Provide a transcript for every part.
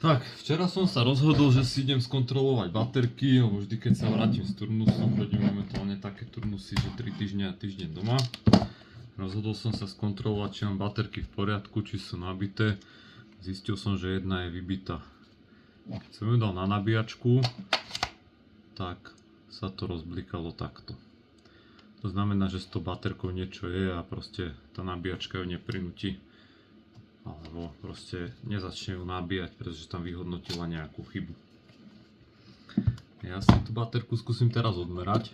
Tak, včera som sa rozhodol, že si idem skontrolovať baterky, lebo vždy keď sa vrátim z turnusu, chodím momentálne také turnusy, že 3 týždne a týždeň doma. Rozhodol som sa skontrolovať, či mám baterky v poriadku, či sú nabité. Zistil som, že jedna je vybitá. Keď som ju dal na nabíjačku, tak sa to rozblikalo takto. To znamená, že s tou baterkou niečo je a proste tá nabíjačka ju neprinúti. Alebo proste nezačne ju nabíjať, pretože tam vyhodnotila nejakú chybu. Ja si tú baterku skúsim teraz odmerať.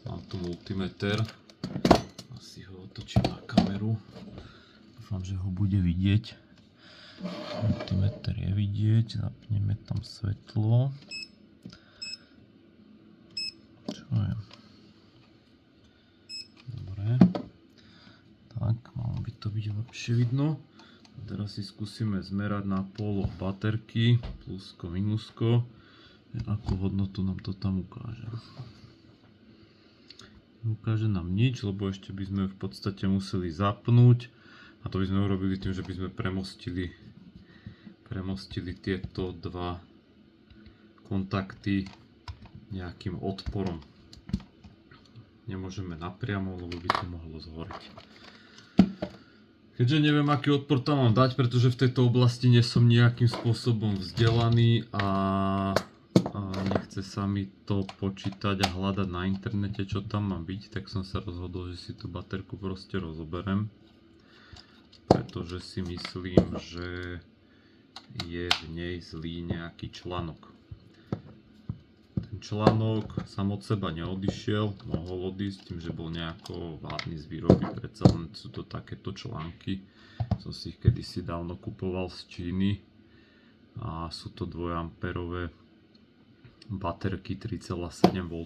Mám tu multimeter. Asi ho otočím na kameru. Dúfam, že ho bude vidieť. Multimeter je vidieť. Zapneme tam svetlo. Čo je? Dobre. Tak, malo by to byť lepšie vidno. A teraz si skúsime zmerať na poloh baterky, plusko, minusko. Akú hodnotu nám to tam ukáže. Ukáže nám nič, lebo ešte by sme v podstate museli zapnúť. A to by sme urobili tým, že by sme premostili tieto dva kontakty nejakým odporom. Nemôžeme napriamo, lebo by to mohlo zhoreť. Keďže neviem, aký odpor tam mám dať, pretože v tejto oblasti nie som nejakým spôsobom vzdelaný a nechce sa mi to počítať a hľadať na internete, čo tam má byť, tak som sa rozhodol, že si tú baterku proste rozoberem. Pretože si myslím, že je v nej zlý nejaký článok. Článok sám od seba neodišiel, mohol odísť tým, že bol nejako vádny z výroby, predsa len sú to takéto články. Som si ich kedysi dávno kupoval z Číny a sú to 2 amperové baterky 3,7 V.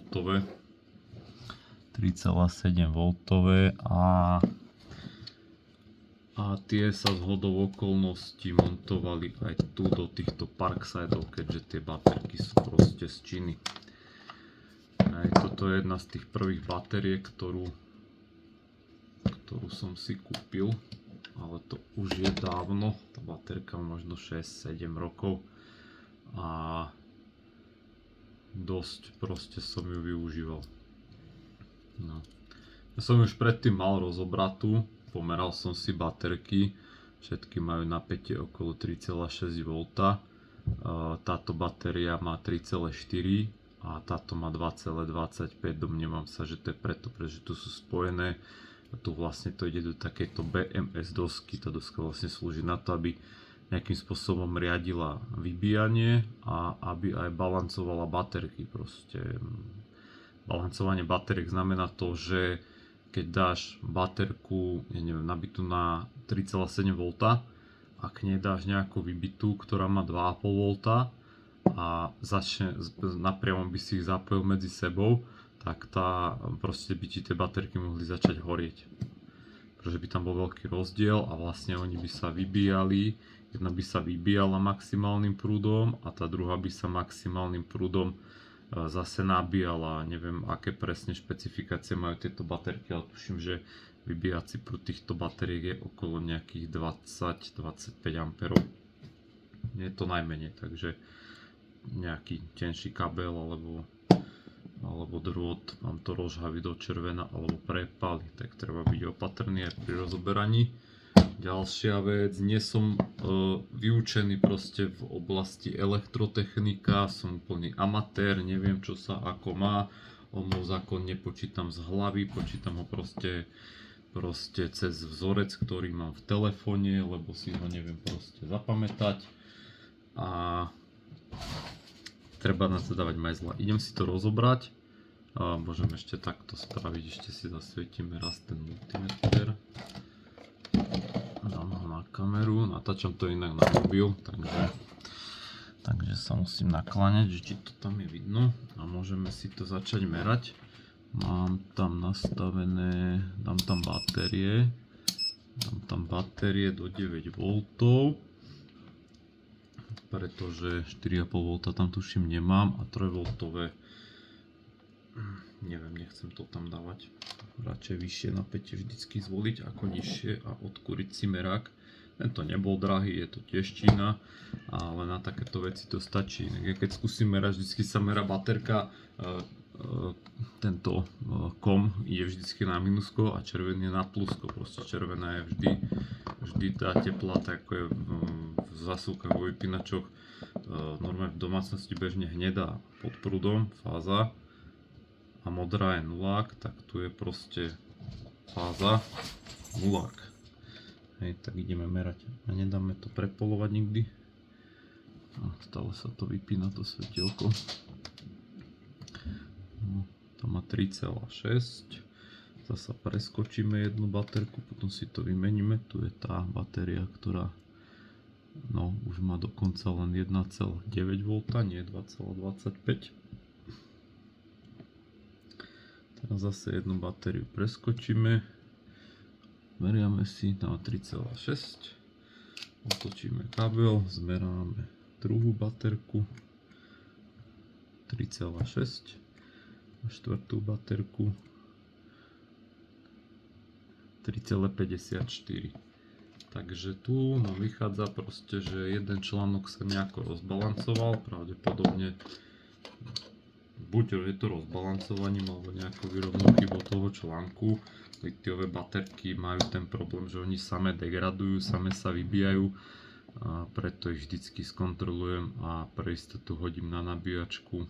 3,7 V a tie sa zhodou okolností montovali aj tu do týchto Parksideov, keďže tie baterky sú proste z Číny. Toto je jedna z tých prvých batériek, ktorú som si kúpil, ale to už je dávno, tá baterka má možno 6-7 rokov a dosť proste som ju využíval. No. Ja som už predtým mal rozobratú, pomeral som si baterky, všetky majú napätie okolo 3,6 V. Táto batéria má 3,4 a táto má 2,25. Domnievam sa, že to je preto, pretože tu sú spojené a tu vlastne to ide do takejto BMS dosky. Tá doska vlastne slúži na to, aby nejakým spôsobom riadila vybíjanie a aby aj balancovala baterky. Proste balancovanie bateriek znamená to, že keď dáš baterku, ja neviem, nabitú na 3,7 V a k nej dáš nejakú vybitú, ktorá má 2,5 V a začne, napriamo by si ich zapojil medzi sebou, tak proste by ti tie baterky mohli začať horieť. Pretože by tam bol veľký rozdiel a vlastne oni by sa vybíjali, jedna by sa vybíjala maximálnym prúdom a tá druhá by sa maximálnym prúdom zase nabíjala. Neviem, aké presne špecifikácie majú tieto baterky, ale tuším, že vybíjací prúd týchto batériek je okolo nejakých 20-25 amperov. Nie je to najmenej, takže nejaký tenší kabel alebo drôt vám to rozhaví do červena alebo prepáli, tak treba byť opatrný aj pri rozoberaní. Ďalšia vec, nie som vyučený proste v oblasti elektrotechnika, som úplný amatér, neviem čo sa ako má, ohmov zákon nepočítam z hlavy, počítam ho proste cez vzorec, ktorý mám v telefóne, lebo si ho neviem proste zapamätať a treba na to dávať majzla. Idem si to rozobrať a môžem ešte takto spraviť, ešte si zasvietime raz ten multimeter. Dám ho na kameru, natáčam to inak na mobil, takže sa musím nakláňať, že či to tam je vidno a môžeme si to začať merať. Mám tam nastavené, dám tam batérie do 9 V, pretože 4,5 V tam tuším nemám a 3 V, neviem, nechcem to tam dávať. Radšej vyššie napätie vždycky zvoliť ako nižšie a odkúriť si merák. Tento nebol drahý, je to tiež Čína, ale na takéto veci to stačí. Keď skúsim merať, vždycky sa merá baterka, tento kom je vždycky na minusko a červený je na plusko. Proste červená je vždy tá teplá, tak ako je v zásuvkách vo vypínačoch, normálne v domácnosti bežne hnedá pod prúdom fáza a modrá je nulák, tak tu je proste fáza nulák. Hej, tak ideme merať a nedáme to prepolovať nikdy. A stále sa to vypína, to svetielko. No, to má 3,6. Zasa preskočíme jednu baterku, potom si to vymeníme. Tu je tá batéria, ktorá už má dokonca len 1,9 V, nie 2,25. Teraz zase jednu batériu preskočíme. Meriame si na 3,6. Otočíme kabel, zmeráme druhú baterku 3,6 a štvrtú baterku 3,54. Takže tu nám vychádza proste, že jeden článok sa nejako rozbalancoval, pravdepodobne buď je to rozbalancovaním alebo nejakou výrobnou chybou toho článku. Litiové baterky majú ten problém, že oni same degradujú, same sa vybíjajú, a preto ich vždycky skontrolujem a pre istotu hodím na nabíjačku.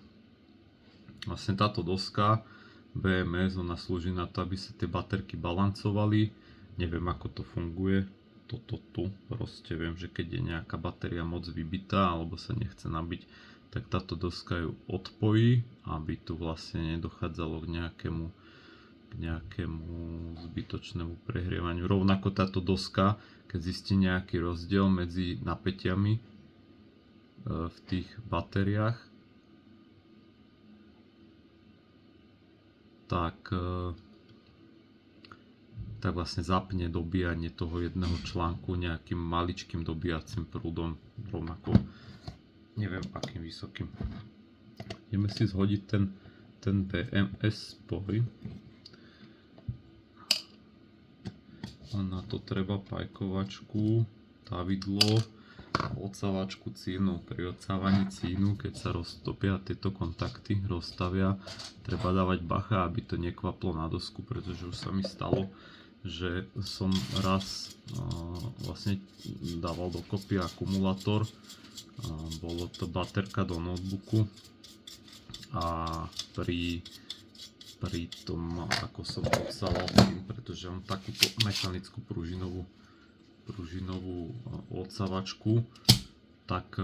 Vlastne táto doska BMS, ona slúži na to, aby sa tie baterky balancovali. Neviem, ako to funguje. Toto tu, proste viem, že keď je nejaká batéria moc vybitá alebo sa nechce nabiť, tak táto doska ju odpojí, aby tu vlastne nedochádzalo k nejakému zbytočnému prehrievaniu. Rovnako táto doska, keď zistí nejaký rozdiel medzi napätiami v tých batériách, tak vlastne zapne dobíjanie toho jedného článku nejakým maličkým dobíjacím prúdom, rovnako neviem akým vysokým. Ideme si zhodiť ten BMS spoj. A na to treba pajkovačku, távidlo, odsávačku cínu. Pri odsávaní cínu, keď sa roztopia tieto kontakty, rozstavia, treba dávať bacha, aby to nekvaplo na dosku, pretože už sa mi stalo, že som raz vlastne dával dokopy akumulátor. Bolo to baterka do notebooku a pri tom, ako som odsával tým, pretože mám takúto mechanickú pružinovú odsávačku, tak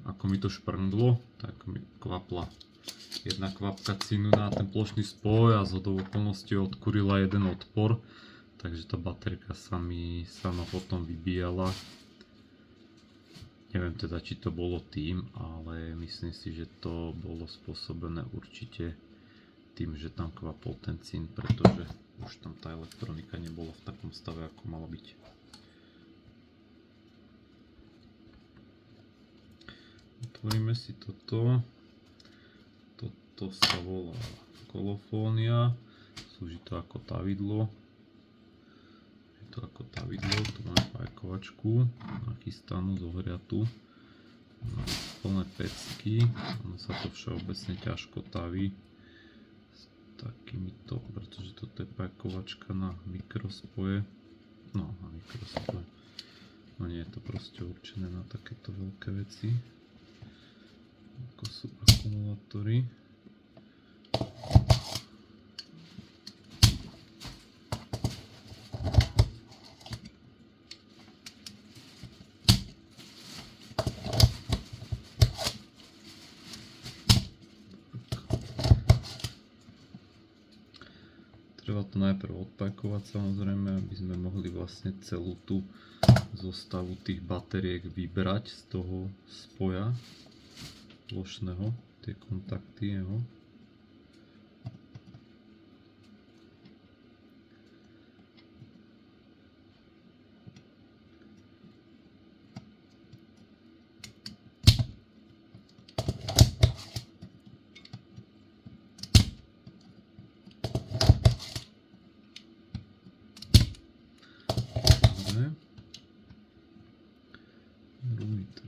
ako mi to šprnglo, tak mi kvapla jedna kvapka cínu na ten plošný spoj a zhodou okolností odkurila jeden odpor, takže tá baterka sa ma potom vybíjala. Neviem teda, či to bolo tým, ale myslím si, že to bolo spôsobené určite tým, že tam kvapol ten cín, pretože už tam tá elektronika nebola v takom stave, ako mala byť. Otvoríme si toto. Toto sa volá kolofónia. Slúži to ako tavidlo. Tu máme pajkovačku nachystanú, zohriatú. Plné pecky. Ono sa to všeobecne ťažko taví takýmito, pretože toto je pajkovačka na mikrospoje. No nie je to proste určené na takéto veľké veci, ako sú akumulátory. Treba to najprv odpajkovať, samozrejme, aby sme mohli vlastne celú tú zostavu tých batériek vybrať z toho spoja plošného, tie kontakty jeho.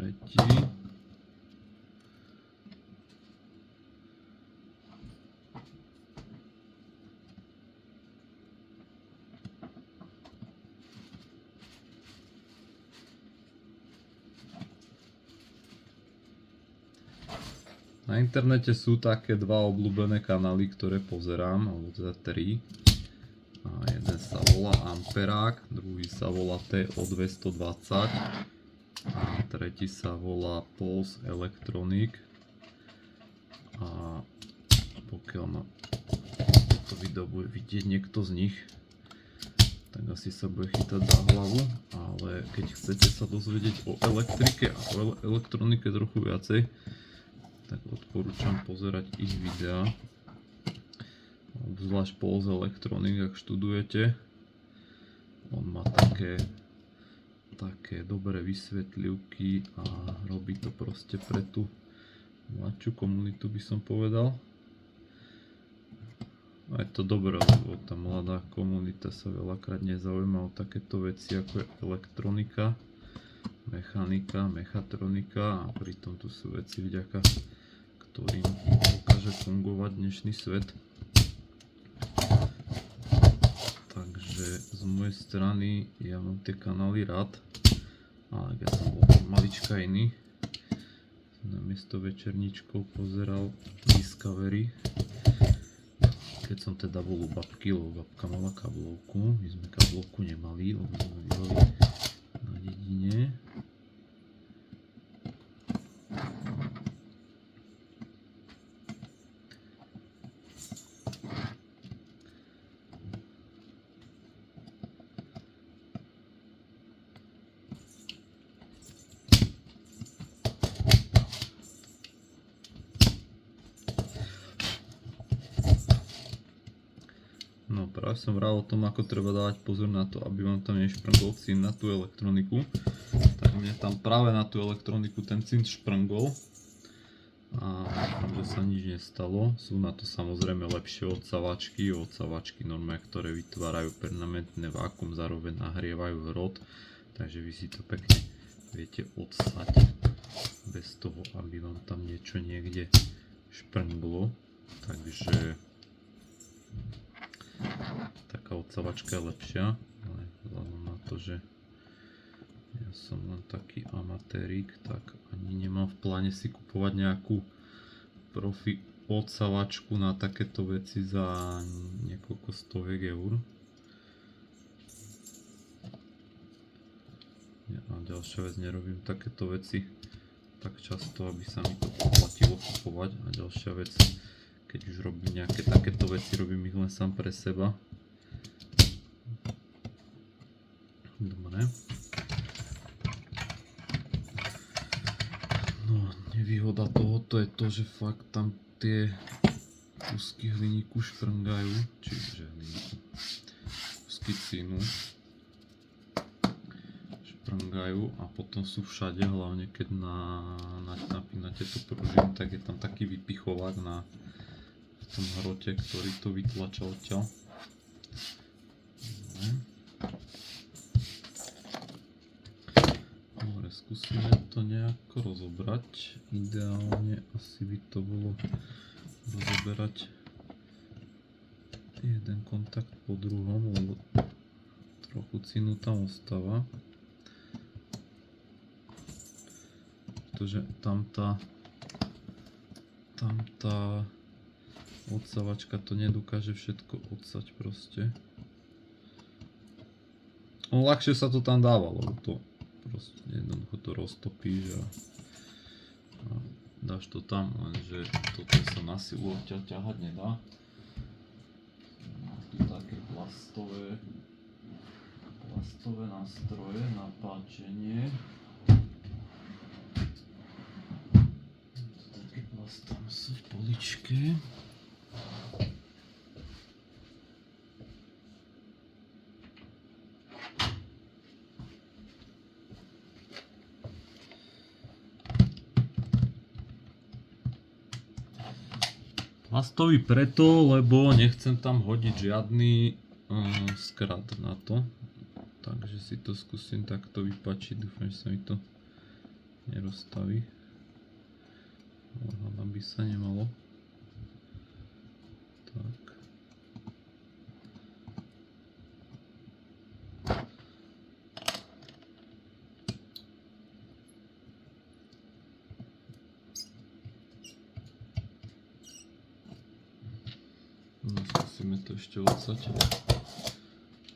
tretí. Na internete sú také dva obľúbené kanály, ktoré pozerám, alebo teda 3. A jeden sa volá Amperák, druhý sa volá TO220 a tretí sa volá Pulse Electronic. A pokiaľ ma toto video bude vidieť niekto z nich, tak asi sa bude chytať za hlavu, ale keď chcete sa dozvedieť o elektrike a o elektronike trochu viacej, tak odporúčam pozerať ich videá. Obzvlášť Pulse Electronic, ak študujete. On má také dobré vysvetlivky a robí to proste pre tú mladšiu komunitu, by som povedal. A je to dobré, lebo tá mladá komunita sa veľakrát nezaujíma o takéto veci ako je elektronika, mechanika, mechatronika a pritom tu sú veci, vďaka ktorým dokáže fungovať dnešný svet. Takže z mojej strany ja mám tie kanály rád. A ja som bol malička iný. Namiesto večerníčkov pozeral Discovery. Keď som teda bol u babky, lebo babka mala kablovku. My sme kablovku nemali, lebo sme bývali na dedine. No práve som vral o tom, ako treba dávať pozor na to, aby vám tam nešprngol cín na tú elektroniku. Tak mne tam práve na tú elektroniku ten cín šprngol. A dúfam, že sa nič nestalo. Sú na to samozrejme lepšie odsavačky normálne, ktoré vytvárajú permanentné vákuum, zároveň nahrievajú hrot. Takže vy si to pekne viete odsať bez toho, aby vám tam niečo niekde šprnglo. Takže taká odsavačka je lepšia, ale vzhľadom na to, že ja som len taký amatérik, tak ani nemám v pláne si kupovať nejakú profi odsavačku na takéto veci za niekoľko stoviek eur. A ďalšia vec, nerobím takéto veci tak často, aby sa mi to poplatilo kupovať. A ďalšia vec, keď už robím nejaké takéto veci, robím ich len sám pre seba. Dobre. No, nevýhoda tohoto je to, že fakt tam tie kúsky hliníku šprngajú, čiže hliníku, kúsky cínu šprngajú a potom sú všade, hlavne keď napínate tú pružinu, tak je tam taký vypichovák v tom hrote, ktorý to vytlača odtiaľ. Dobre, skúsime to nejako rozobrať. Ideálne asi by to bolo rozoberať jeden kontakt po druhom, lebo trochu cínu tam ostáva. Pretože tam tá odsavačka to nedokáže všetko odsať proste. Ľahšie sa to tam dáva, lebo to proste jednoducho to roztopíš a dáš to tam, lenže toto sa na silu odtiaľ ťahať nedá. Mám tu také plastové nástroje na páčenie. Také plastové sú v poličke. Plastový preto, lebo nechcem tam hodiť žiadny skrat na to. Takže si to skúsim takto vypačiť, dúfam, že sa mi to nerozstaví. Hádam by sa nemalo. Tak. No, skúsime to ešte odsať.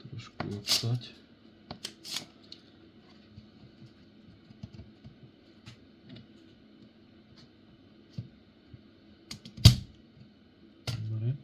Trošku odsať. Dobre.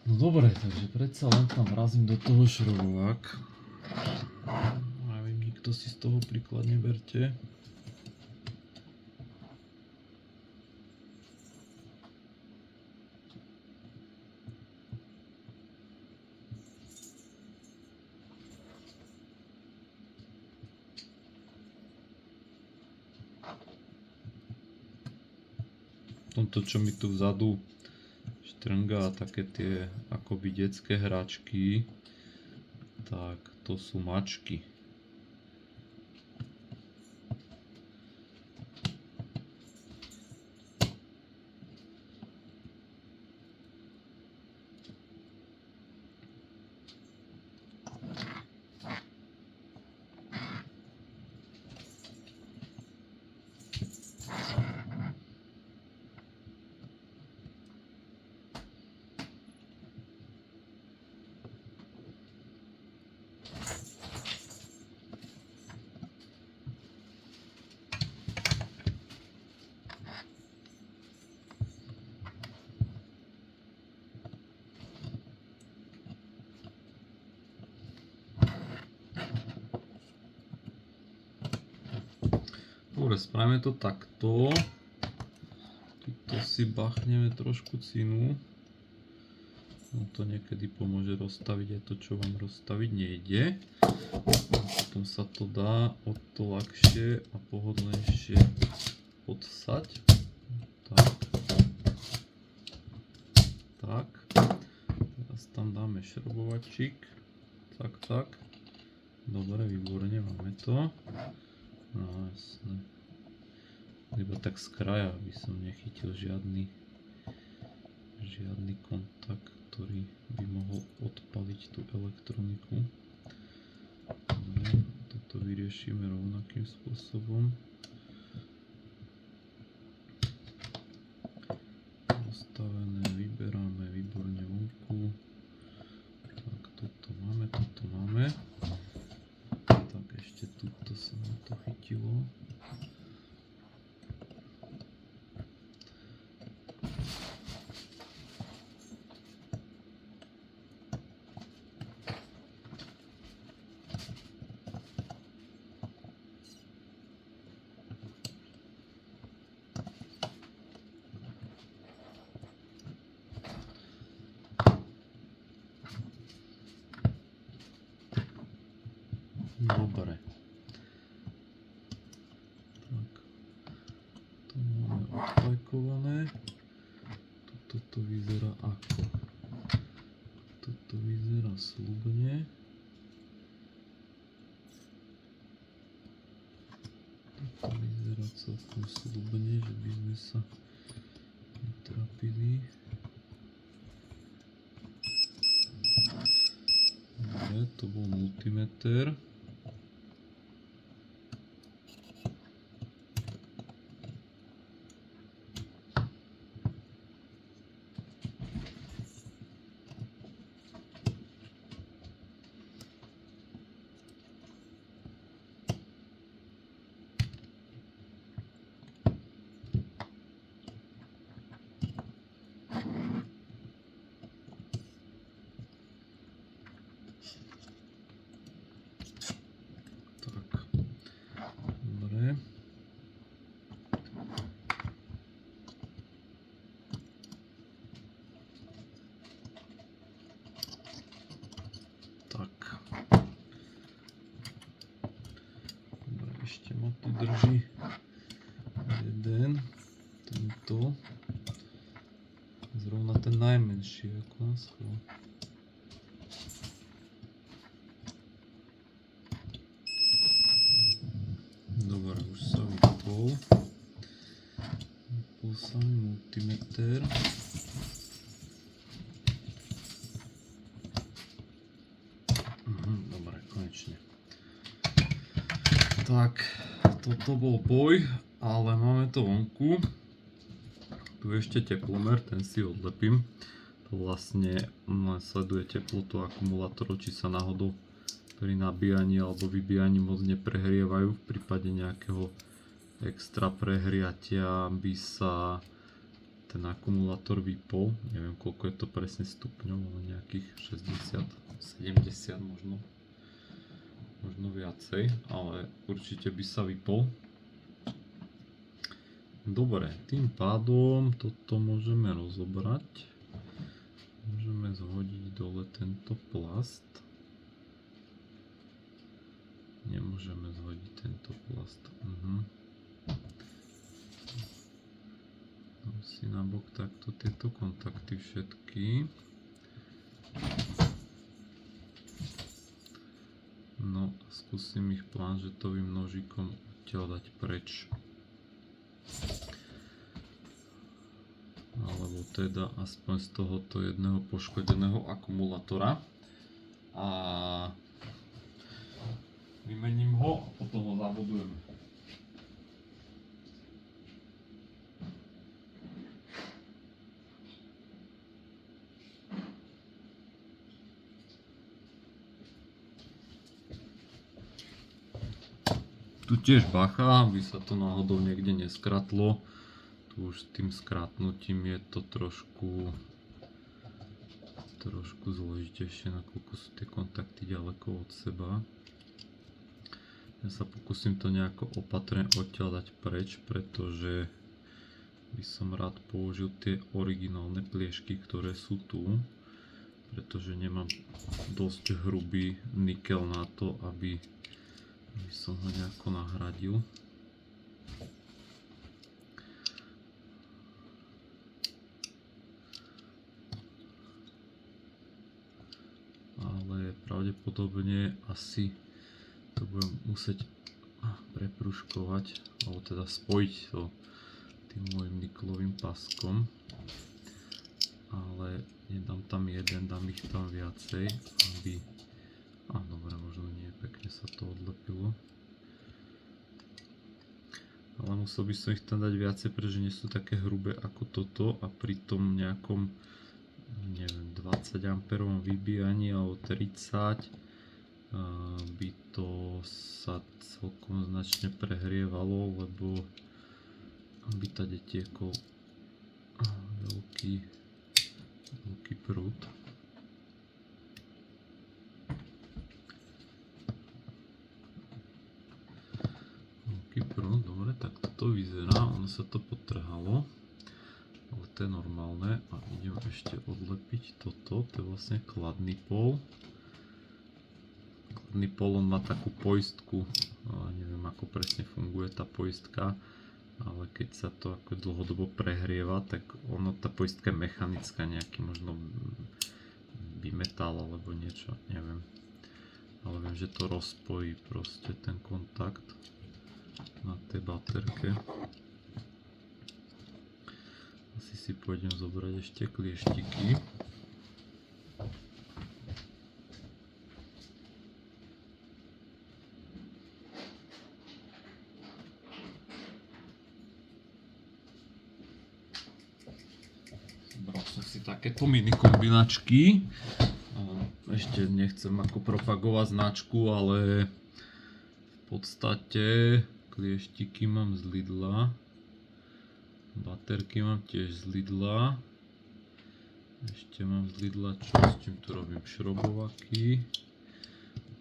No dobre, takže predsa len tam vrazím do toho šrobovák. Neviem, nikto si z toho príklad neberte. Tomto, čo mi tu vzadu štrnga také tie akoby detské hračky, tak to sú mačky. Dobre, spravíme to takto. Tuto si bachneme trošku cinu. No to niekedy pomôže rozstaviť aj to, čo vám rozstaviť nejde. Potom sa to dá o to ľahšie a pohodlnejšie odsať. Tak. Tak. Teraz tam dáme šrobovačík. Tak, tak. Dobre, výborne, máme to. No jasné. Iba tak z kraja, aby som nechytil žiadny kontakt, ktorý by mohol odpaliť tú elektroniku. Dobre, toto vyriešime rovnakým spôsobom. Rozstavené, vyberáme výborne vonku. Tak, toto máme, toto máme. Tak, ešte tuto sa nám to chytilo. Dobre. Tak. To máme odfajkované. Toto vyzerá ako? Toto vyzerá slubne. Toto vyzerá celkom slubne, že by sme sa netrapili. Dobre, to bol multimeter. Dobre. Tak. Dobre, ešte ma tu drží jeden, tento. Zrovna ten najmenší, ako na schvál. Dobre, už sa vypol. Vypol sa mi multimeter. Dobre, konečne. Tak, toto bol boj, ale máme to vonku. Tu je ešte teplomer, ten si odlepím. To vlastne len sleduje teplotu akumulátorov, či sa náhodou pri nabíjaní alebo vybíjaní moc neprehrievajú. V prípade nejakého extra prehriatia by sa ten akumulátor vypol. Neviem, koľko je to presne stupňov, ale nejakých 60, 70 možno viacej, ale určite by sa vypol. Dobre, tým pádom toto môžeme rozobrať. Môžeme zhodiť dole tento plast. Nemôžeme zhodiť tento plast. Dám si na bok takto tieto kontakty všetky. No a skúsim ich planžetovým nožikom odtiaľ dať preč. Alebo teda aspoň z tohoto jedného poškodeného akumulátora. A vymením ho a potom ho zabudujem. Tu tiež bacha, aby sa to náhodou niekde neskratlo. Tu už s tým skratnutím je to trošku zložitejšie, nakoľko sú tie kontakty ďaleko od seba. Ja sa pokúsim to nejako opatrne odtiaľ dať preč, pretože by som rád použil tie originálne pliešky, ktoré sú tu, pretože nemám dosť hrubý nikel na to, aby som ho nejako nahradil. Ale pravdepodobne asi to budem musieť prepruškovať, alebo teda spojiť to tým môjim niklovým paskom. Ale nedám tam jeden, dám ich tam viacej, aby... dobre, možno nie, pekne sa to odlepilo. Ale musel by som ich tam dať viacej, pretože nie sú také hrubé ako toto a pri tom nejakom, neviem, 20 A vybíjaní alebo 30 by to sa celkom značne prehrievalo, lebo by tady tiekol veľký prúd. Dobre, tak toto vyzerá, ono sa to potrhalo, ale to je normálne a idem ešte odlepiť toto, to je vlastne kladný pól spodný polon má takú poistku, neviem ako presne funguje tá poistka, ale keď sa to ako dlhodobo prehrieva, tak tá poistka je mechanická, nejaký možno bimetal alebo niečo, neviem. Ale viem, že to rozpojí proste ten kontakt na tej baterke. Asi si pôjdem zobrať ešte klieštiky. Zobral som si takéto mini kombinačky. Ešte nechcem ako propagovať značku, ale v podstate klieštiky mám z Lidla. Baterky mám tiež z Lidla. Ešte mám z Lidla čo, s čím tu robím šrobovaky.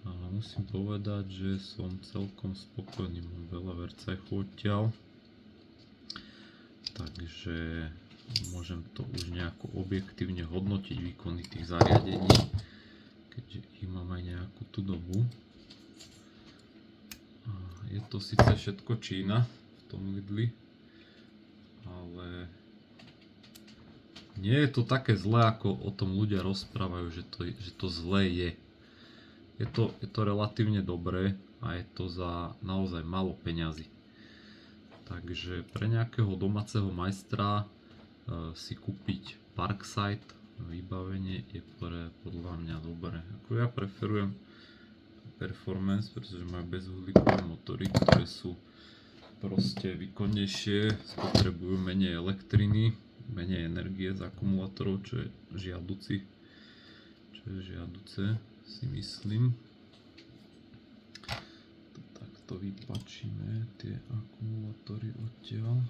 Ale musím povedať, že som celkom spokojný, mám veľa vercajchov odtiaľ. Takže môžem to už nejako objektívne hodnotiť výkony tých zariadení, keďže ich mám aj nejakú tú dobu. Je to síce všetko Čína v tom Lidli, ale nie je to také zlé, ako o tom ľudia rozprávajú, že to zlé je. Je to relatívne dobré a je to za naozaj málo peňazí. Takže pre nejakého domáceho majstra si kúpiť Parkside vybavenie je podľa mňa dobré. Ako ja preferujem Performance, pretože majú bezuhlíkové motory, ktoré sú proste výkonnejšie, spotrebujú menej elektriny, menej energie z akumulátorov, čo je žiaduce, si myslím. Takto vypačíme tie akumulátory odtiaľ.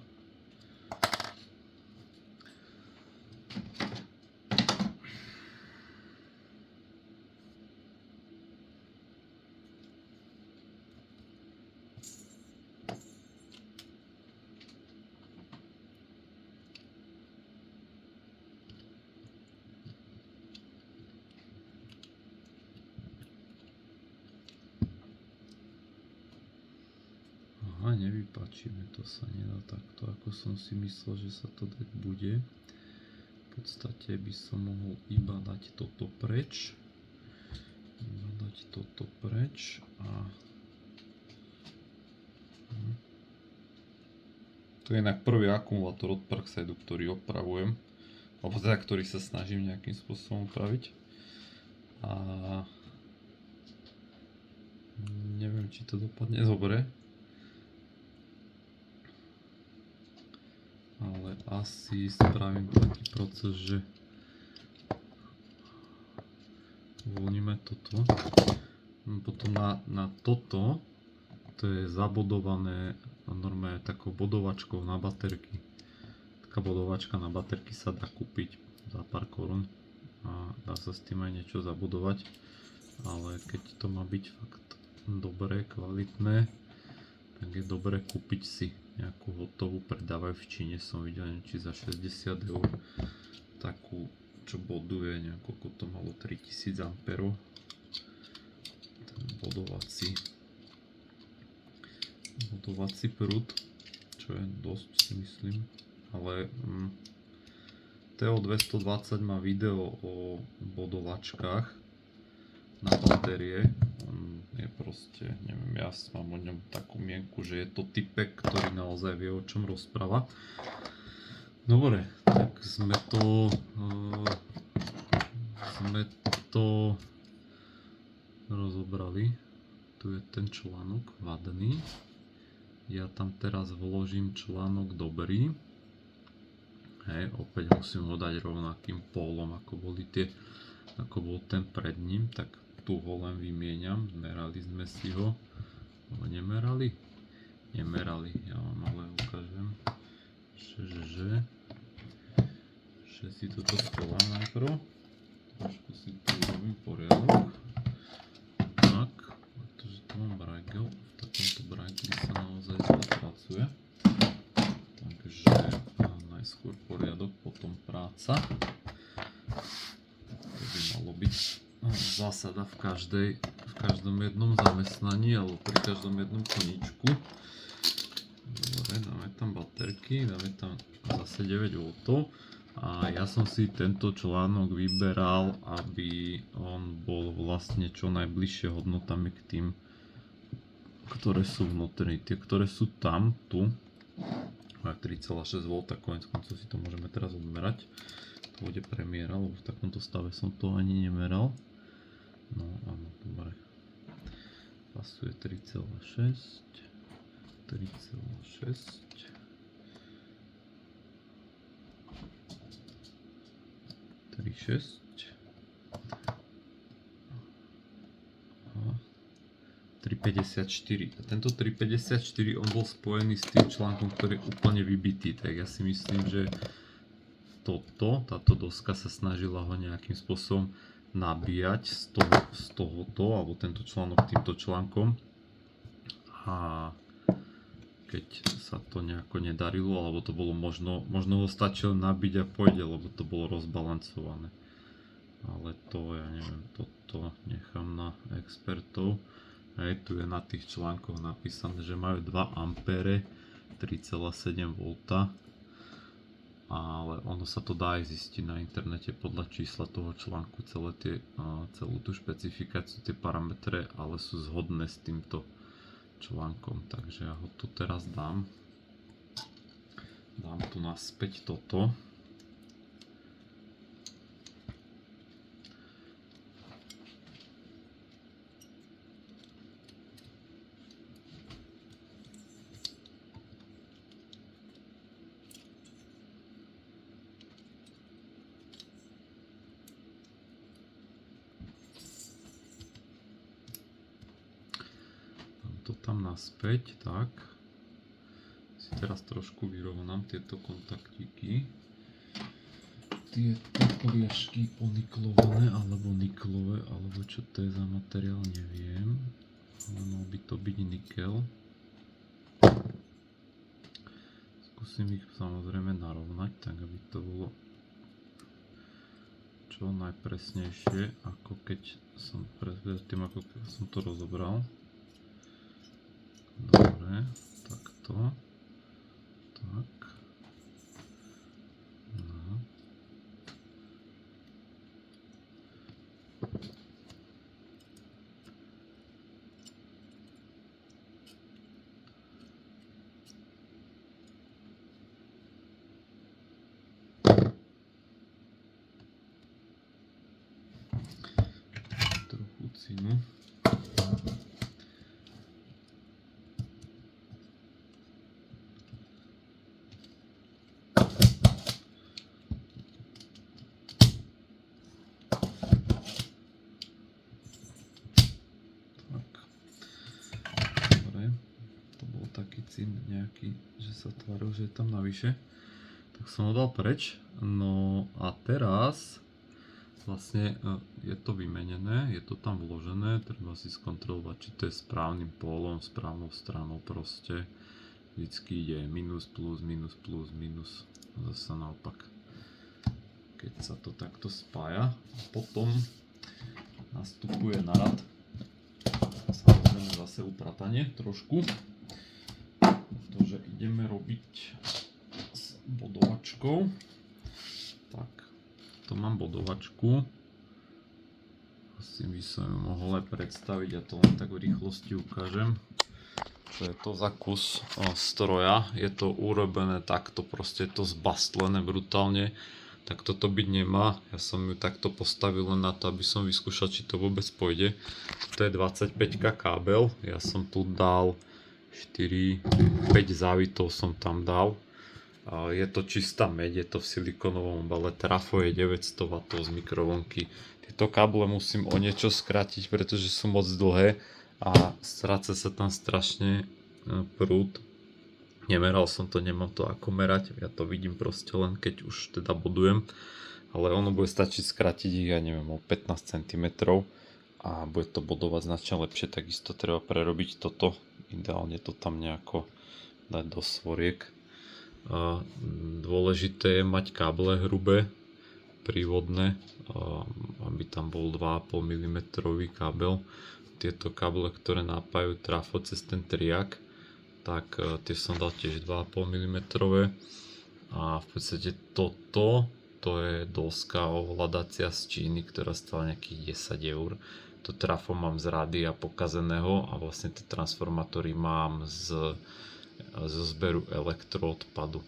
Aha, nevypačíme, to sa nedá takto, ako som si myslel, že sa to dať bude. V podstate by som mohol iba dať toto preč. A to je inak prvý akumulátor od Parkside, ktorý opravujem, alebo teda ktorý sa snažím nejakým spôsobom opraviť. A neviem, či to dopadne dobre, ale asi spravím taký proces, že uvoľníme toto. Potom na toto, to je zabodované normálne takou bodovačkou na baterky. Taká bodovačka na baterky sa dá kúpiť za pár korún a dá sa s tým aj niečo zabudovať, ale keď to má byť fakt dobré, kvalitné, tak je dobré kúpiť si nejakú hotovú, predávajú v Číne, som videl, neviem, či za 60 € takú, čo boduje, koľko to malo, 3000 A, ten bodovací prúd, čo je dosť, si myslím, ale TO220 má video o bodovačkách na batérie. On je proste, neviem, ja mám o ňom takú mienku, že je to typek, ktorý naozaj vie, o čom rozpráva. Dobre, tak sme to rozobrali. Tu je ten článok vadný. Ja tam teraz vložím článok dobrý. Hej, opäť musím ho dať rovnakým pólom, ako bol ten pred ním, tak tu ho len vymieňam. Merali sme si ho. Nemerali? Nemerali, ja vám ale ukážem, že si toto schovám najprv. Trošku si tu urobím poriadok. Tak, pretože tu mám brajgel. V takomto brajgli sa naozaj zle pracuje. Takže najskôr poriadok, potom práca. To by malo byť zásada v každej každom jednom zamestnaní alebo pri každom jednom koníčku. Dobre, dáme tam baterky, dáme tam zase 9V. A ja som si tento článok vyberal, aby on bol vlastne čo najbližšie hodnotami k tým, ktoré sú vnútri. Tie, ktoré sú tam, tu, majú 3,6V, tak konec koncov si to môžeme teraz odmerať. To bude premiéra, lebo v takomto stave som to ani nemeral. No áno, dobre. Pasuje 3,6, 3,6. 3,6 a 3,54. A tento 3,54 on bol spojený s tým článkom, ktorý je úplne vybitý. Tak ja si myslím, že táto doska sa snažila ho nejakým spôsobom nabíjať z tohoto, alebo tento článok týmto článkom. A keď sa to nejako nedarilo, alebo to bolo možno ho stačilo nabiť a pôjde, lebo to bolo rozbalancované. Ale to, ja neviem, toto nechám na expertov. Hej, tu je na tých článkoch napísané, že majú 2 A, 3,7V. Ale ono sa to dá aj zistiť na internete podľa čísla toho článku, celú tú špecifikáciu, tie parametre, ale sú zhodné s týmto článkom, takže ja ho tu teraz dám tu naspäť toto. To tam naspäť, tak. Si teraz trošku vyrovnám tieto kontaktíky. Tieto kliešky oniklované alebo niklové, alebo čo to je za materiál, neviem. Ale mal by to byť nikel. Skúsim ich samozrejme narovnať, tak aby to bolo čo najpresnejšie, ako keď som to rozobral. Dobre, takto. Tak. No. Trochu cínu. Nejaký, že sa tváril, že je tam navyše, tak som ho dal preč. No a teraz vlastne je to vymenené, je to tam vložené, treba si skontrolovať, či to je správnym pólom, správnou stranou, proste vždycky ide minus, plus, minus, plus, minus, zase naopak, keď sa to takto spája. A potom nastupuje na rad samozrejme zase upratanie trošku, pretože ideme robiť s bodovačkou. Tak, to mám bodovačku. Asi by som ju mohol aj predstaviť, a to len tak v rýchlosti ukážem. Čo je to za kus stroja. Je to urobené takto, proste je to zbastlené brutálne. Tak toto byť nemá. Ja som ju takto postavil len na to, aby som vyskúšal, či to vôbec pôjde. To je 25K kábel. Ja som tu dal 5 závitov som tam dal. Je to čistá meď, je to v silikonovom obale, trafo je 900W z mikrovlnky. Tieto káble musím o niečo skrátiť, pretože sú moc dlhé a stráca sa tam strašne prúd. Nemeral som to, nemám to ako merať, ja to vidím proste len keď už teda bodujem. Ale ono bude stačiť skrátiť ich, ja neviem, o 15 cm a bude to bodovať značne lepšie. Takisto treba prerobiť toto. Ideálne to tam nejako dať do svoriek. Dôležité je mať káble hrubé, prívodné, aby tam bol 2,5 mm kábel. tieto káble, ktoré napájajú trafo cez ten triak, tak tie som dal tiež 2,5 mm. A v podstate toto, to je doska ovládacia z Číny, ktorá stála nejakých 10 eur. To trafo mám z rádia pokazeného a vlastne tie transformátory mám zo zberu elektroodpadu.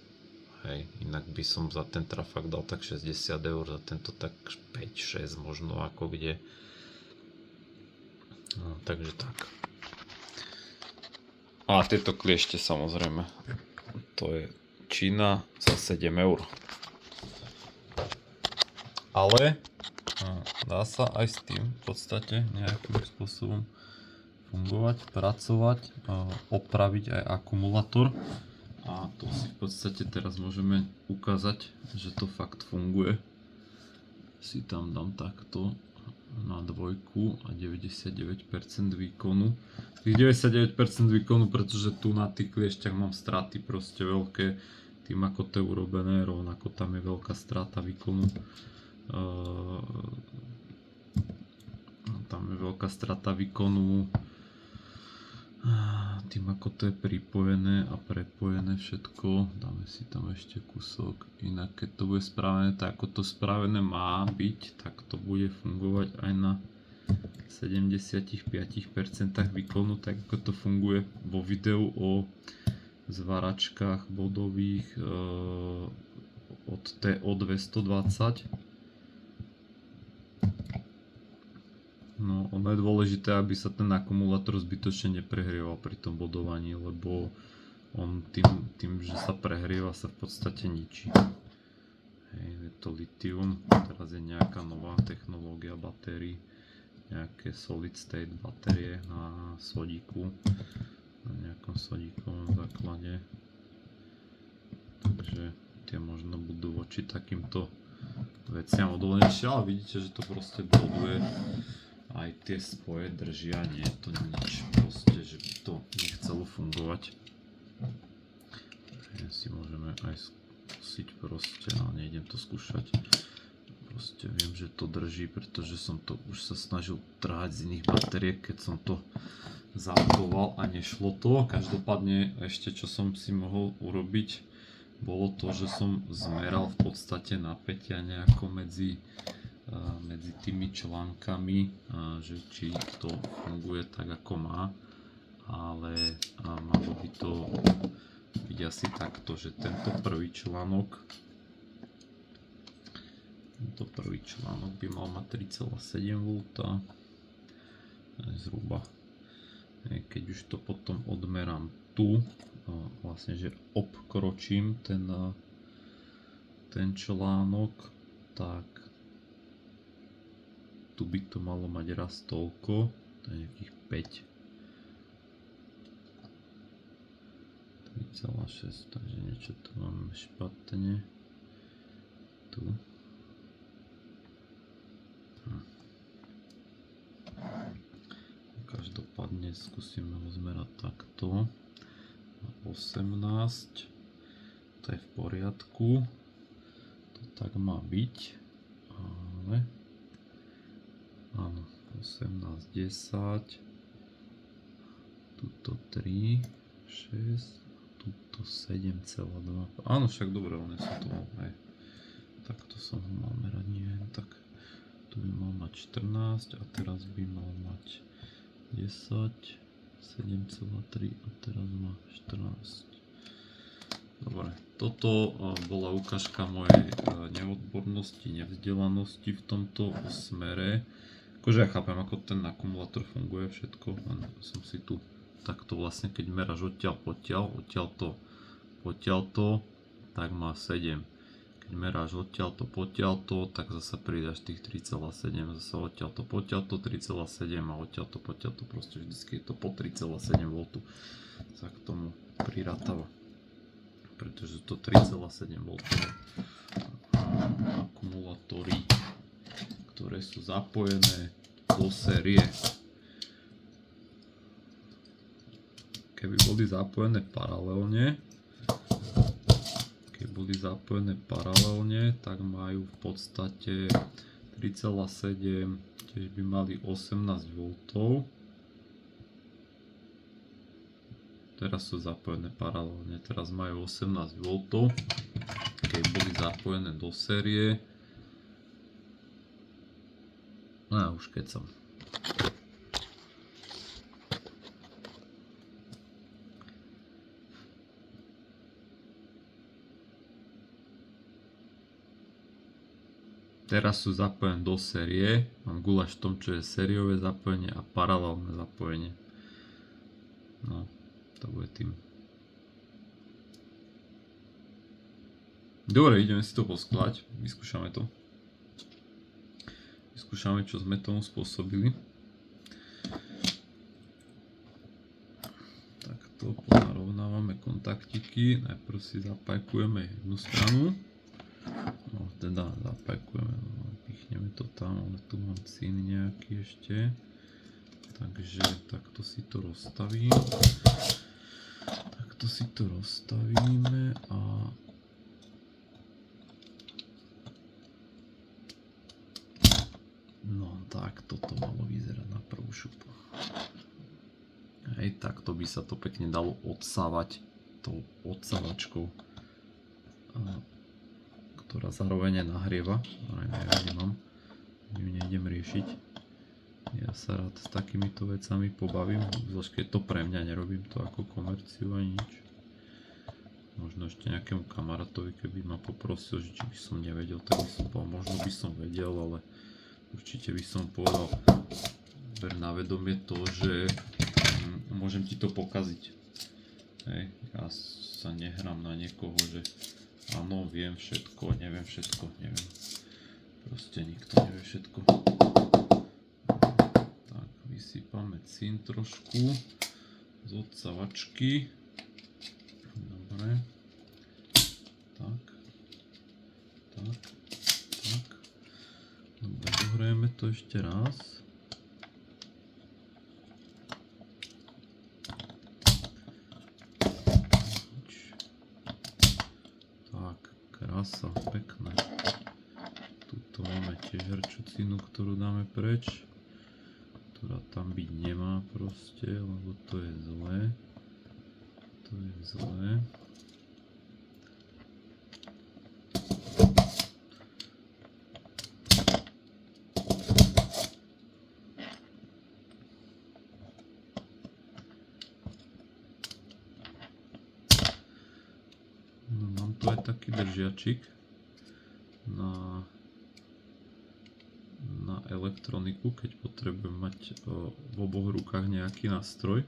Hej, inak by som za ten trafák dal tak 60 eur, za tento tak 5-6 možno ako kde. No, takže tak. A tieto kliešte samozrejme, to je Čína za 7 eur. Ale dá sa aj s tým v podstate nejakým spôsobom fungovať, pracovať, opraviť aj akumulátor. A to si v podstate teraz môžeme ukázať, že to fakt funguje. Si tam dám takto na 2 a 99% výkonu. Tých 99% výkonu, pretože tu na tých kliešťach mám straty proste veľké. Tým ako to je urobené, rovnako tam je veľká strata výkonu. Tam je veľká strata výkonu. Tým ako to je pripojené a prepojené všetko, dáme si tam ešte kúsok, inak keď to bude spravené tak ako to spravené má byť, tak to bude fungovať aj na 75% výkonu, tak ako to funguje vo videu o zváračkách bodových od TO220. No, ono je dôležité, aby sa ten akumulátor zbytočne neprehrieval pri tom bodovaní, lebo on tým, že sa prehrieva, sa v podstate ničí. Hej, je to litium, teraz je nejaká nová technológia batérií, nejaké solid state batérie na sodíku, na nejakom sodíkovom základe. Takže tie možno budú voči takýmto veciam odolnejšie, ale vidíte, že to proste boduje. Aj tie spoje držia, nie je to nič proste, že by to nechcelo fungovať. Ja si môžeme aj skúsiť proste, ale nejdem to skúšať. Proste viem, že to drží, pretože som to už sa snažil trhať z iných batériek, keď som to zapakoval a nešlo to. Každopádne ešte čo som si mohol urobiť, bolo to, že som zmeral v podstate napätia nejako medzi tými článkami, že či to funguje tak ako má, ale malo by to byť asi takto, že tento prvý článok by mal mať 3,7 V zhruba. Keď už to potom odmerám tu, vlastne že obkročím ten článok, tak tu by to malo mať raz toľko, to je nejakých 5. 3,6, takže niečo tu máme špatne. Tu. Každopádne skúsime ho zmerať takto. 18, to je v poriadku, to tak má byť, ale áno, 18, 10, tuto 3, 6, tuto 7,2, áno, však dobre, one sú to, hej, takto som ho mal merať, nie, tak tu by mal mať 14 a teraz by mal mať 10, 7,3 a teraz má 14. Dobre, toto bola ukážka mojej neodbornosti, nevzdelanosti v tomto smere. Akože ja chápem, ako ten akumulátor funguje, všetko, len som si tu takto vlastne, keď meráš odtiaľto, tak má 7. Keď meráš odtiaľto, tak zase pridáš tých 3,7, zase odtiaľto, 3,7 a odtiaľto, proste vždycky je to po 3,7 V sa k tomu prirátava. Pretože to 3,7 V akumulátory, ktoré sú zapojené do série. Keby boli zapojené paralelne, tak majú v podstate 3,7, tiež by mali 18 V teraz sú zapojené paralelne, teraz majú 18V, keď boli zapojené do série. No už keď som. Teraz sú zapojené do série, mám guláš v tom, čo je sériové zapojenie a paralelné zapojenie. No, to bude tým. Dobre, ideme si to posklať, vyskúšame to. Vyskúšame, čo sme tomu spôsobili. Takto ponarovnávame kontaktiky, najprv si zapajkujeme jednu stranu. No, teda zapajkujeme, pichneme to tam, ale tu mám cín nejaký ešte. Takže takto si to rozstavím. Takto si to rozstavíme a no tak toto malo vyzerať na prvú šupu. Hej, takto by sa to pekne dalo odsávať tou odsávačkou, ktorá zároveň nahrieva, ale ja nemám, ju nejdem riešiť. Ja sa rád s takýmito vecami pobavím, zvlášť keď to pre mňa, nerobím to ako komerciu ani nič. Možno ešte nejakému kamarátovi, keby ma poprosil, že či by som nevedel, tak by som povedal, možno by som vedel, ale určite by som povedal, ber na vedomie to, že môžem ti to pokaziť. Hej, ja sa nehrám na niekoho, že áno, viem všetko, neviem všetko, neviem. Proste nikto nevie všetko. Tak, vysypame cín trošku z odsávačky. Dobre. Tak. Tak. Tak. Dobre, dohrajeme to ešte raz. Krása, pekné. Tuto máme tiež hrčucinu, ktorú dáme preč, ktorá tam byť nemá proste, lebo to je zlé. To je zlé. To je taký držiačik na elektroniku, keď potrebujem mať v oboch rukách nejaký nástroj,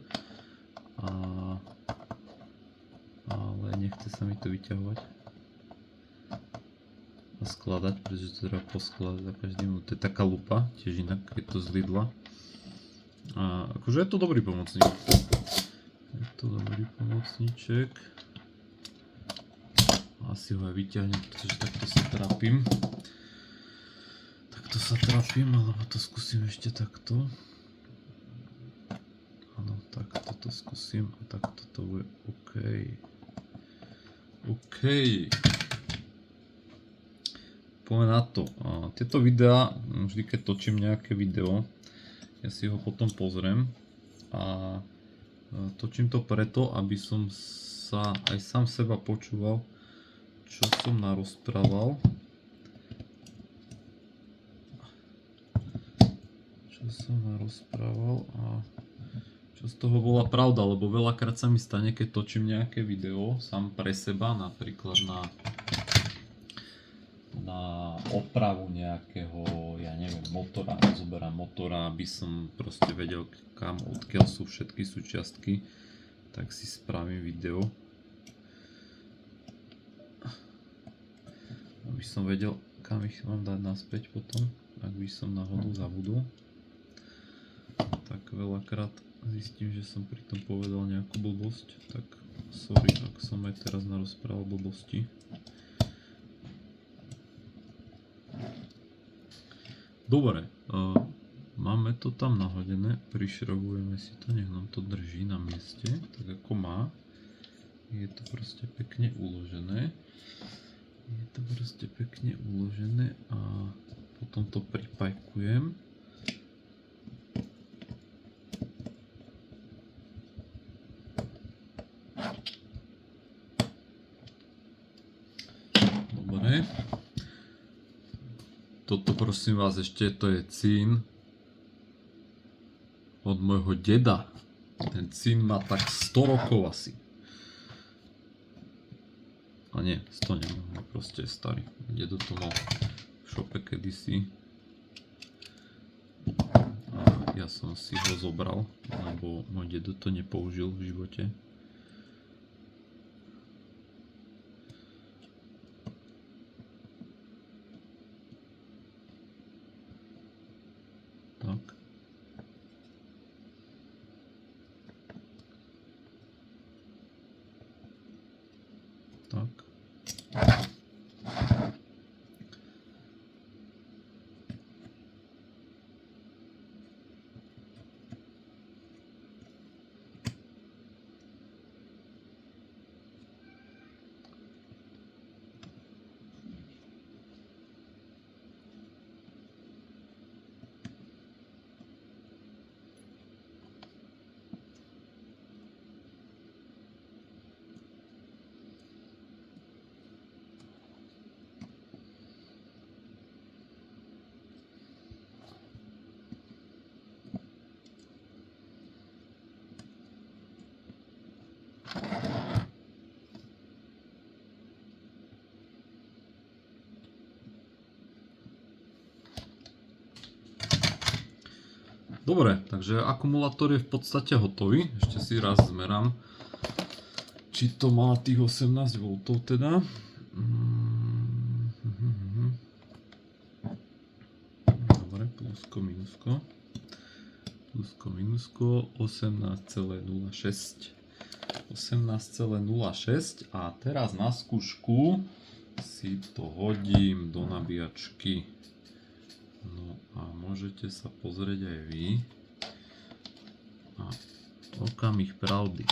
ale nechce sa mi to vyťahovať a skladať, pretože to treba poskladať za každým. To je taká lupa, tiež inak je to z Lidla. A akože je to dobrý pomocník. Je to dobrý pomocníček. Asi ho aj vyťahnem, pretože takto sa trápim. Takto sa trápim, alebo to skúsim ešte takto. Áno, takto to skúsim a takto to bude OK. OK. Poďme na to. Tieto videá, vždy keď točím nejaké video, ja si ho potom pozriem a točím to preto, aby som sa aj sám seba počúval, čo som narozprával. A čo z toho bola pravda, lebo veľakrát sa mi stane, keď točím nejaké video sám pre seba, napríklad na opravu nejakého, ja neviem, motora, zoberám motora, aby som proste vedel, kam, odkiaľ sú všetky súčiastky, tak si spravím video. Aby som vedel, kam ich mám dať naspäť potom, ak by som náhodou zabudol. Tak veľakrát zistím, že som pri tom povedal nejakú blbosť, tak sorry, ak som aj teraz narozprával blbosti. Dobre, máme to tam nahodené, prišrobujeme si to, nech nám to drží na mieste, tak ako má. Je to proste pekne uložené. A potom to pripajkujem. Toto prosím vás ešte, to je cín od môjho deda. Ten cín má tak 100 rokov asi. A nie, 100 nemá, proste je starý. Dedo to mal v šope kedysi. A ja som si ho zobral, lebo môj dedo to nepoužil v živote. Tak. Tak. Dobre, takže akumulátor je v podstate hotový. Ešte si raz zmerám, či to má tých 18 V teda. Dobre, plusko, minusko. Plusko, minusko, 18,06. 18,06 a teraz na skúšku si to hodím do nabíjačky. No a môžete sa pozrieť aj vy. A okamih pravdy.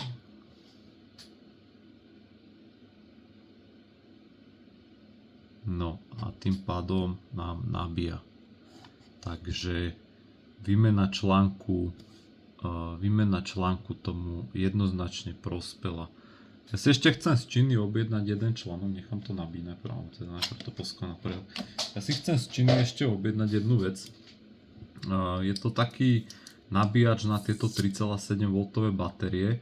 No a tým pádom nám nabíja. Takže výmena článku tomu jednoznačne prospela. Ja si ešte chcem z Číny objednať jeden článok, nechám to nabiť najprv, teda najprv to poskladám napríklad. Ja si chcem z Číny ešte objednať jednu vec. Je to taký nabíjač na tieto 3,7 V batérie.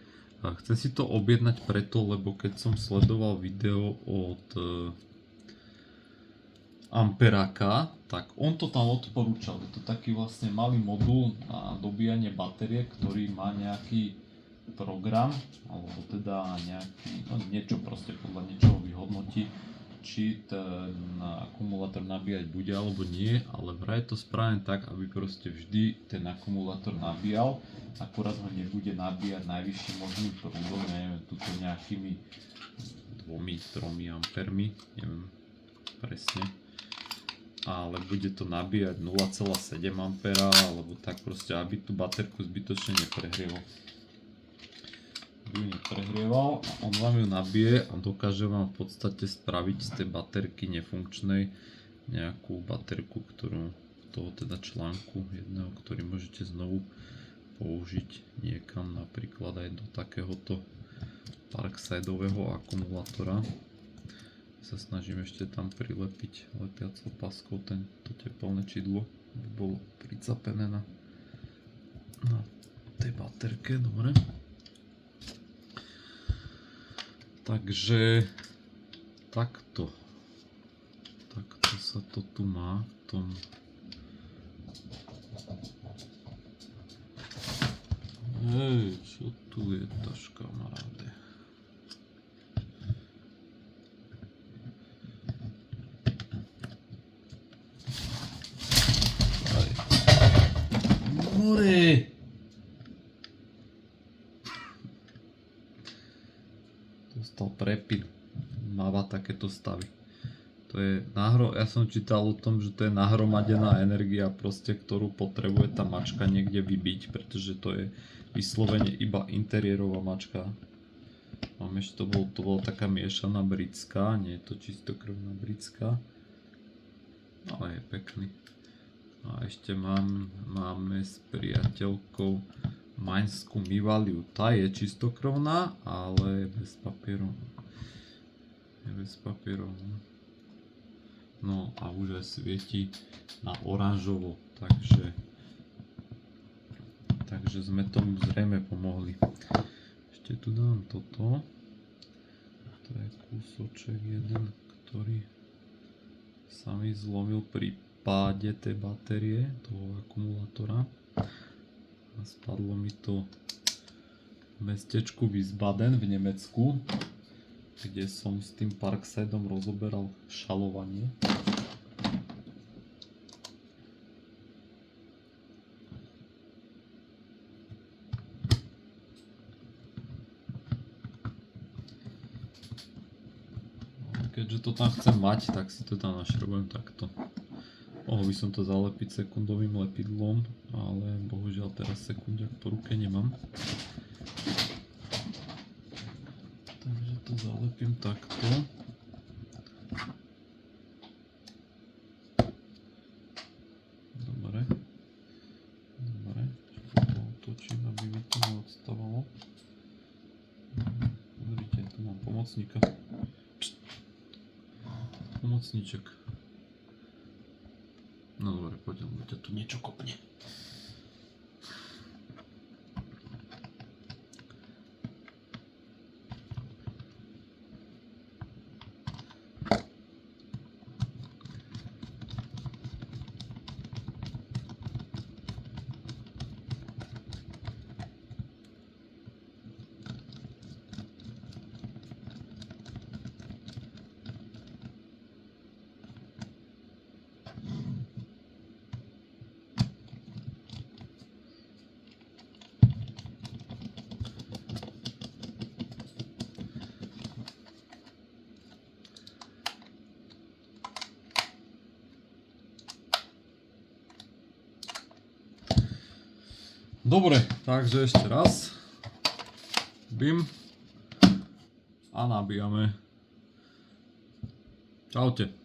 Chcem si to objednať preto, lebo keď som sledoval video od Amperáka, tak on to tam odporúčal. Je to taký vlastne malý modul na dobíjanie batérie, ktorý má nejaký program, alebo teda nejaký, no niečo proste podľa niečoho vyhodnotí, či ten akumulátor nabíjať bude alebo nie, ale vraj je to spravené tak, aby proste vždy ten akumulátor nabíjal, akurát ho nebude nabíjať najvyšším možným prúdom, neviem, tuto nejakými 2-3 ampermi, neviem presne, ale bude to nabíjať 0,7 ampera, alebo tak proste, aby tú baterku zbytočne neprehrieval. On vám ju nabije a dokáže vám v podstate spraviť z tej baterky nefunkčnej nejakú baterku, ktorú toho teda článku jedného, ktorý môžete znovu použiť niekam, napríklad aj do takéhoto Parksideového akumulátora. Sa snažím ešte tam prilepiť lepiacou paskou to teplné čidlo, aby bolo pricapené na tej baterke, dobre. Takže takto sa to tu má v tom. Hej, čo tu je taš, kamaráde? More! Dostal prepil. Máva takéto stavy. To je ja som čítal o tom, že to je nahromadená energia, proste, ktorú potrebuje tá mačka niekde vybiť, pretože to je vyslovene iba interiérová mačka. Mám ešte to bola taká miešaná britská, nie je to čistokrvná britská, ale je pekný. A ešte máme s priateľkou Maňskú Mivaliu. Tá je čistokrvná, ale bez papierov. Je bez papierov. No a už aj svieti na oranžovo, takže sme tomu zrejme pomohli. Ešte tu dám toto. To je kúsoček jeden, ktorý sa mi zlomil pri páde tej batérie, toho akumulátora. A spadlo mi to v mestečku Wiesbaden v Nemecku, kde som s tým Parksideom rozoberal šalovanie. Keďže to tam chcem mať, tak si to tam našrobujem takto. Mohol by som to zalepiť sekundovým lepidlom, ale bohužiaľ teraz sekundiak po ruke nemám. Takže to zalepím takto. Dobre. To otočím, aby mi to neodstávalo. Pozrite, tu mám pomocníka. Pomocníček. No dobre, poďme, ťa tu niečo kopne. Dobre, takže ešte raz. Bim. A nabíjame. Čaute.